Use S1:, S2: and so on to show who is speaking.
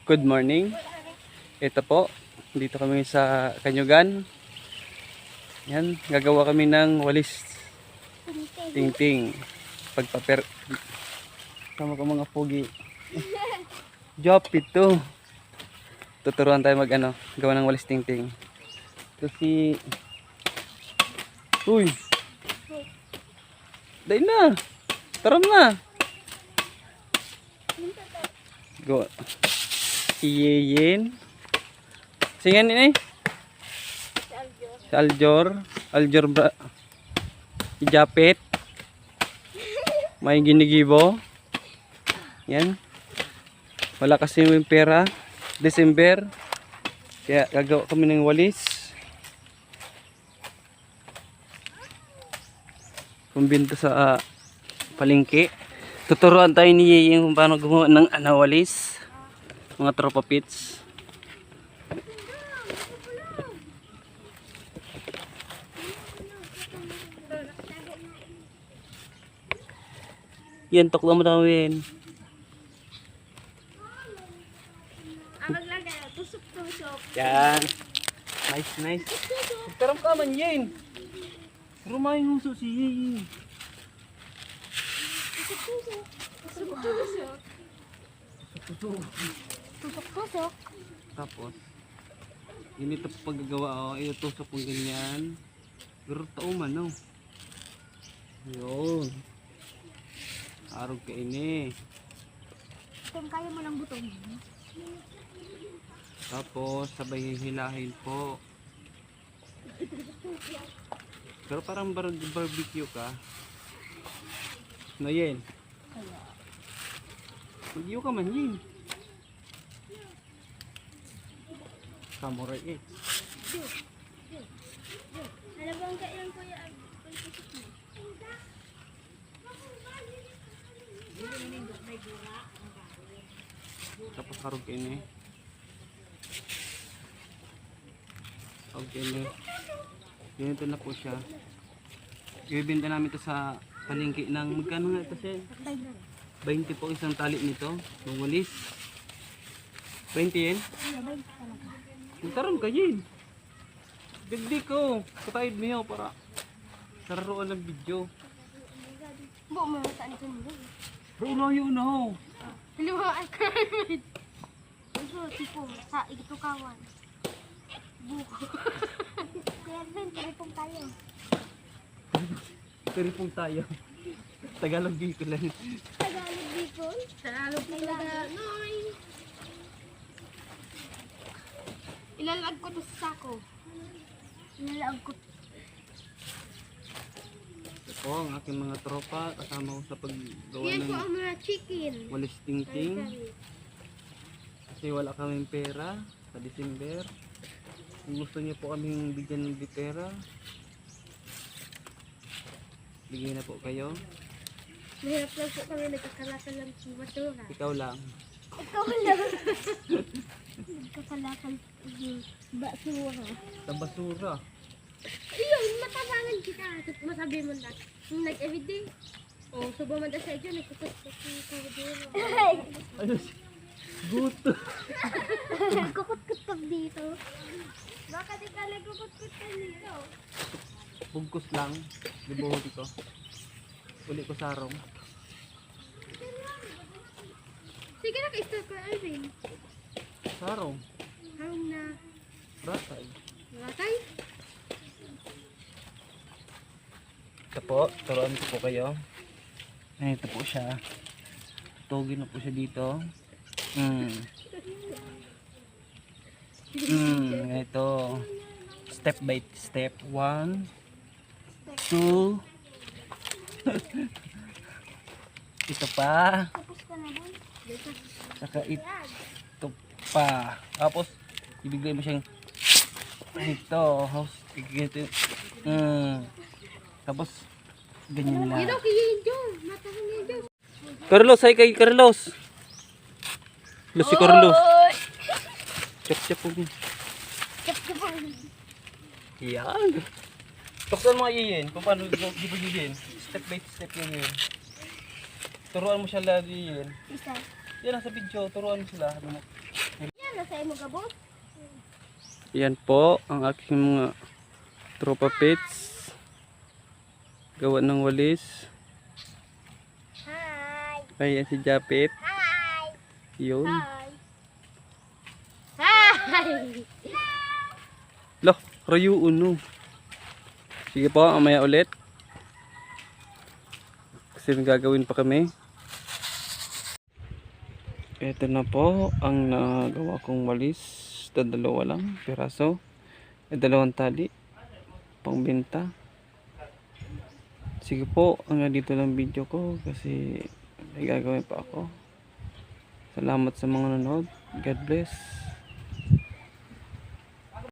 S1: Good morning. Ito po, dito kami sa Kanyugan. Yan, gagawa kami ng walis tingting. Pagpaper. Sama ko mga pugi. Job ito. Tuturuan tayo gawa ng walis tingting. Ito si... Uy! Dahil na! Taram na! Go. Si Yeyen. Singan ini. Si Aljor. Aljor bra. Si Japet. May ginigibo. Yan. Wala kasi yung pera. December. Kaya gagawa kami ng walis. Kumbinto sa palengke. Tuturuan tayo ni Yeyen kung paano gumawa ng walis. Mga tropa pits. Yan, tukla mo namin.
S2: Tusok-tusok.
S1: Yan. Nice, nice. Taram ka man, Yen. Rumahin huso si Yeyen.
S2: Tusok-tusok. Tusok-tusok.
S1: Tapos, yun ito paggagawa, itutusok kong ganyan. Pero tao man, no? Yun. Arog ka ini.
S2: Kung kaya mo lang butong.
S1: Tapos, sabay hilahin po. Pero parang barbecue ka. No, Yen? Mag-iyo ka man, Yen. Samurai eh.
S2: Alam bang kailan ko yan?
S1: Tapos harog ka ini. Okay na. Ganito na po siya. Ibibenta namin ito sa palengke ng magkano nga ito siya? 20 po isang tali nito. Yung walis. 20 yen? Magtaroon ka yen. Digdi ko. Patayid niyo para sararoan ng video.
S2: Buo mo saan ito mo.
S1: Bro, layo na ho.
S2: Liwa ay karmid. Ito, tipo, sa itukawan. Buko. Kaya rin, taripong tayo.
S1: Taripong tayo. Tagalog dito lang.
S2: Tagalog Bicol? Tagalog talaga. Noy! Ilalag ko to sa sako. Ilalag ko.
S1: Ito po ang aking mga tropa. Kasama ko sa paggawa
S2: Yan po
S1: ng
S2: ang mga chicken.
S1: walis tingting. Kasi wala kaming pera sa December. Kung gusto niyo po kaming bigyan ng pera, bigyan na po kayo.
S2: Mahirap lang po kami nagkakalakal lang sa basura.
S1: Ikaw lang.
S2: Ikaw lang. Nagkakalakal sa basura.
S1: Sa basura.
S2: Ayun, matabangan kita. Masabi mo na. Nung nag-everyday. O, suba man na sa iyo, nagkukutkut ng kabadero.
S1: Ayos. Guto.
S2: Nagkukutkut dito. Bakit ikaw nagkukutkut dito?
S1: Bugkos lang. Libuhod ko. Uli ko sarong.
S2: Sige na, ka-start ko, Alvin.
S1: Sarong.
S2: Harong na.
S1: Ratay.
S2: Lakay?
S1: Ito po. Turuan ko po kayo. Ay, ito po siya. Tugin na po siya dito. Ito. Step by step. 1, 2. Ito pa.
S2: Tapos ka na ba?
S1: Saka ito pa. Tapos, ibigay mo siyang ito. Tapos, ganyan lang.
S2: Yun ako, yun. Matahang yun.
S1: Carlos, ay kay Carlos. Si Carlos. Chap-chap po. Yan. Tuksan mo Yeyen kung paano Yeyen. Step by step yun. Turuan mo siya lagi Yeyen.
S2: Isa.
S1: Yan nasa video, turuan mo sila.
S2: Yan, nasa imo gabos.
S1: Yan po ang aking mga tropa pets. Gawa ng walis.
S2: Hi!
S1: Ayan si Japet.
S2: Hi!
S1: Yun.
S2: Hi! Hi!
S1: Loh, rayo uno. Sige po, mamaya ulit. Kasi may gagawin pa kami. Ito na po ang nagawa kong walis. Dalawa lang, piraso. Dalawang tali. Pangbenta. Sige po, hanggang dito lang video ko kasi may gagawin pa ako. Salamat sa mga nanood. God bless.